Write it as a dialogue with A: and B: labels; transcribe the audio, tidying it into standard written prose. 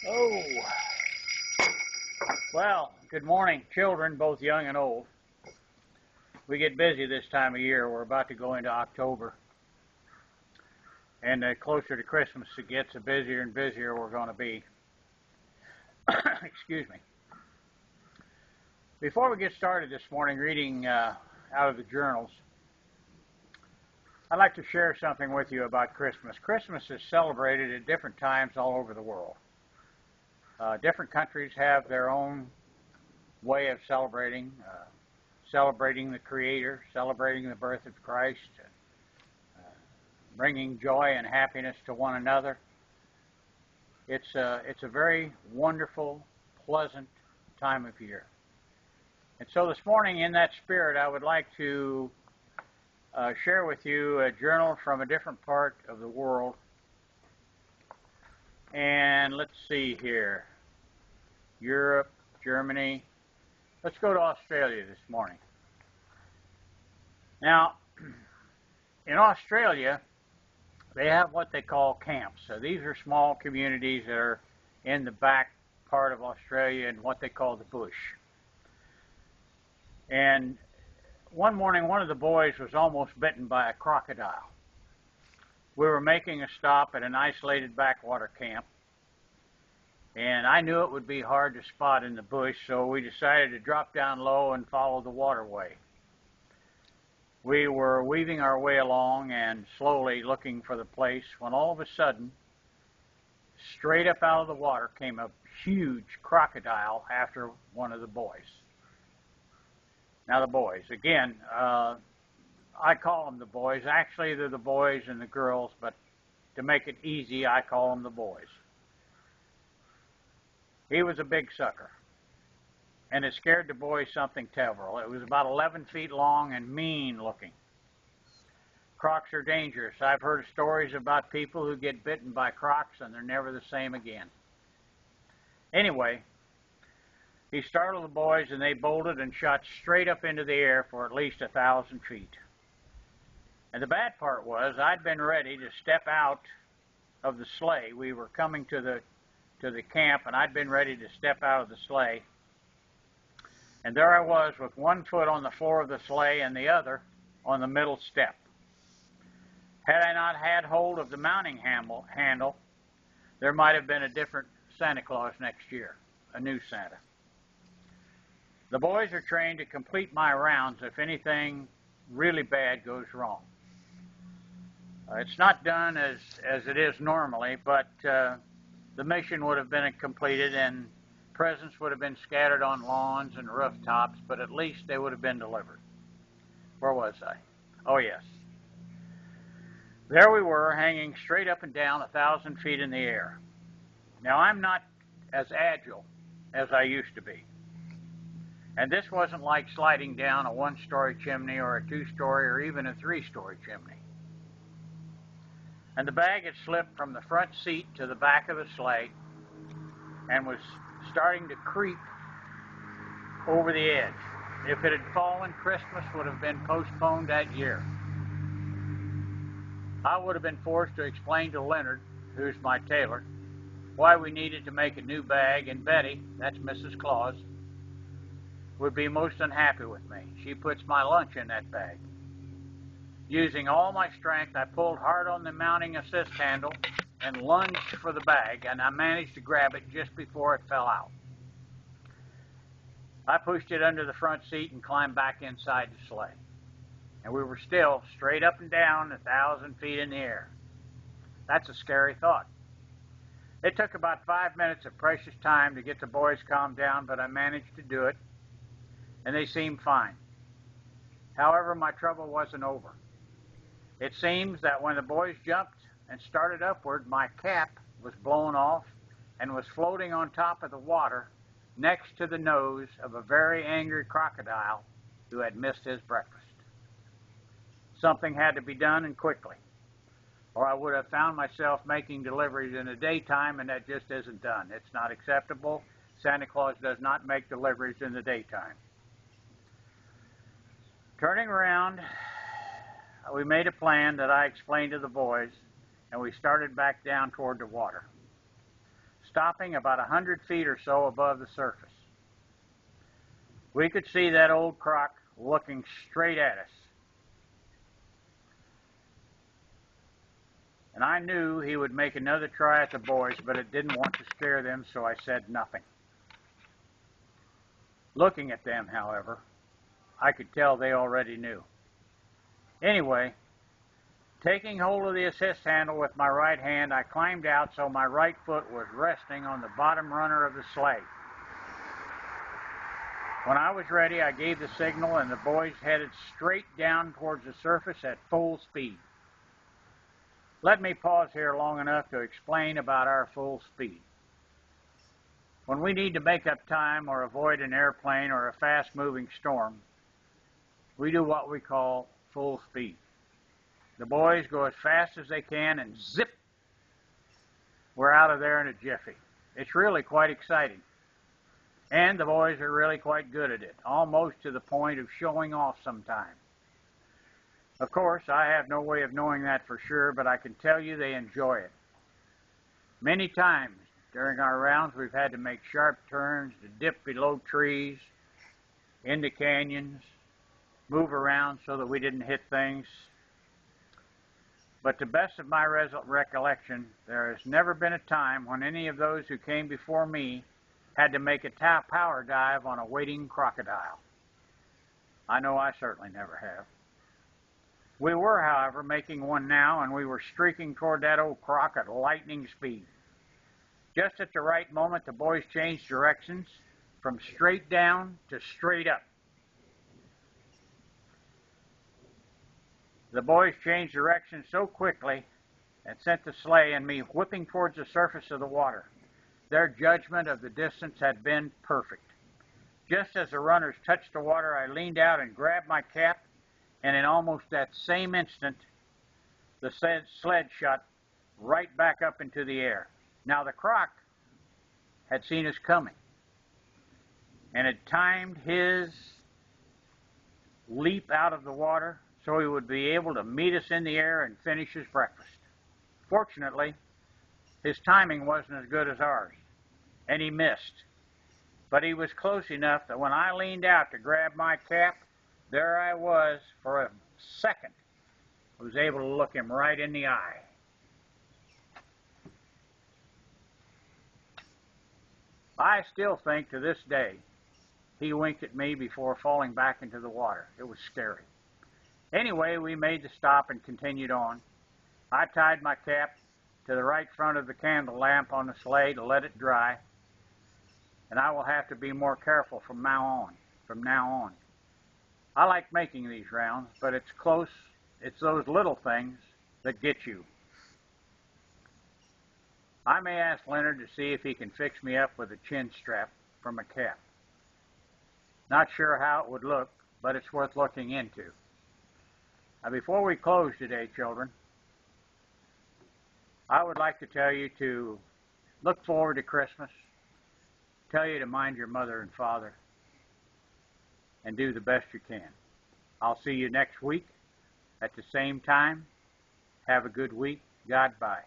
A: Oh, well, good morning, children, both young and old. We get busy this time of year. We're about to go into October. And the closer to Christmas it gets, the busier and busier we're going to be. Excuse me. Before we get started this morning reading out of the journals, I'd like to share something with you about Christmas. Christmas is celebrated at different times all over the world. Different countries have their own way of celebrating the Creator, celebrating the birth of Christ, bringing joy and happiness to one another. It's a very wonderful, pleasant time of year. And so this morning, in that spirit, I would like to share with you a journal from a different part of the world. And let's see here. Europe, Germany. Let's go to Australia this morning. Now, in Australia, they have what they call camps. So these are small communities that are in the back part of Australia in what they call the bush. And one morning, one of the boys was almost bitten by a crocodile. We were making a stop at an isolated backwater camp, and I knew it would be hard to spot in the bush, so we decided to drop down low and follow the waterway. We were weaving our way along and slowly looking for the place when all of a sudden, straight up out of the water came a huge crocodile after one of the boys. Now the boys, again, I call them the boys. Actually, they're the boys and the girls, but to make it easy, I call them the boys. He was a big sucker, and it scared the boys something terrible. It was about 11 feet long and mean looking. Crocs are dangerous. I've heard stories about people who get bitten by crocs and they're never the same again. Anyway, he startled the boys and they bolted and shot straight up into the air for at least 1,000 feet. And the bad part was I'd been ready to step out of the sleigh. We were coming to the camp, and I'd been ready to step out of the sleigh. And there I was with one foot on the floor of the sleigh and the other on the middle step. Had I not had hold of the mounting handle, there might have been a different Santa Claus next year, a new Santa. The boys are trained to complete my rounds if anything really bad goes wrong. It's not done as it is normally, but the mission would have been completed and presents would have been scattered on lawns and rooftops, but at least they would have been delivered. Where was I? Oh, yes. There we were, hanging straight up and down 1,000 feet in the air. Now, I'm not as agile as I used to be. And this wasn't like sliding down a one-story chimney or a two-story or even a three-story chimney. And the bag had slipped from the front seat to the back of the sleigh and was starting to creep over the edge. If it had fallen, Christmas would have been postponed that year. I would have been forced to explain to Leonard, who's my tailor, why we needed to make a new bag, and Betty, that's Mrs. Claus, would be most unhappy with me. She puts my lunch in that bag. Using all my strength, I pulled hard on the mounting assist handle and lunged for the bag, and I managed to grab it just before it fell out. I pushed it under the front seat and climbed back inside the sleigh. And we were still straight up and down 1,000 feet in the air. That's a scary thought. It took about 5 minutes of precious time to get the boys calmed down, but I managed to do it, and they seemed fine. However, my trouble wasn't over. It seems that when the boys jumped and started upward, my cap was blown off and was floating on top of the water next to the nose of a very angry crocodile who had missed his breakfast. Something had to be done, and quickly, or I would have found myself making deliveries in the daytime, and that just isn't done. It's not acceptable. Santa Claus does not make deliveries in the daytime. Turning around, we made a plan that I explained to the boys, and we started back down toward the water. stopping about 100 feet or so above the surface. We could see that old croc looking straight at us. And I knew he would make another try at the boys, but it didn't want to scare them, so I said nothing. Looking at them, however, I could tell they already knew. Anyway, taking hold of the assist handle with my right hand, I climbed out so my right foot was resting on the bottom runner of the sleigh. When I was ready, I gave the signal, and the boys headed straight down towards the surface at full speed. Let me pause here long enough to explain about our full speed. When we need to make up time or avoid an airplane or a fast-moving storm, we do what we call full speed. The boys go as fast as they can, and zip, we're out of there in a jiffy. It's really quite exciting. And the boys are really quite good at it, almost to the point of showing off sometimes. Of course, I have no way of knowing that for sure, but I can tell you they enjoy it. Many times during our rounds, we've had to make sharp turns to dip below trees, into canyons, move around so that we didn't hit things. But to the best of my recollection, there has never been a time when any of those who came before me had to make a power dive on a waiting crocodile. I know I certainly never have. We were, however, making one now, and we were streaking toward that old croc at lightning speed. Just at the right moment, the boys changed directions from straight down to straight up. The boys changed direction so quickly and sent the sleigh and me whipping towards the surface of the water. Their judgment of the distance had been perfect. Just as the runners touched the water, I leaned out and grabbed my cap, and in almost that same instant, the sled shot right back up into the air. Now, the croc had seen us coming and had timed his leap out of the water so he would be able to meet us in the air and finish his breakfast. Fortunately, his timing wasn't as good as ours, and he missed. But he was close enough that when I leaned out to grab my cap, there I was for a second. I was able to look him right in the eye. I still think to this day he winked at me before falling back into the water. It was scary. Anyway, we made the stop and continued on. I tied my cap to the right front of the candle lamp on the sleigh to let it dry, and I will have to be more careful from now on. I like making these rounds, but it's those little things that get you. I may ask Leonard to see if he can fix me up with a chin strap from a cap. Not sure how it would look, but it's worth looking into. Now, before we close today, children, I would like to tell you to look forward to Christmas, tell you to mind your mother and father, and do the best you can. I'll see you next week at the same time. Have a good week. Goodbye.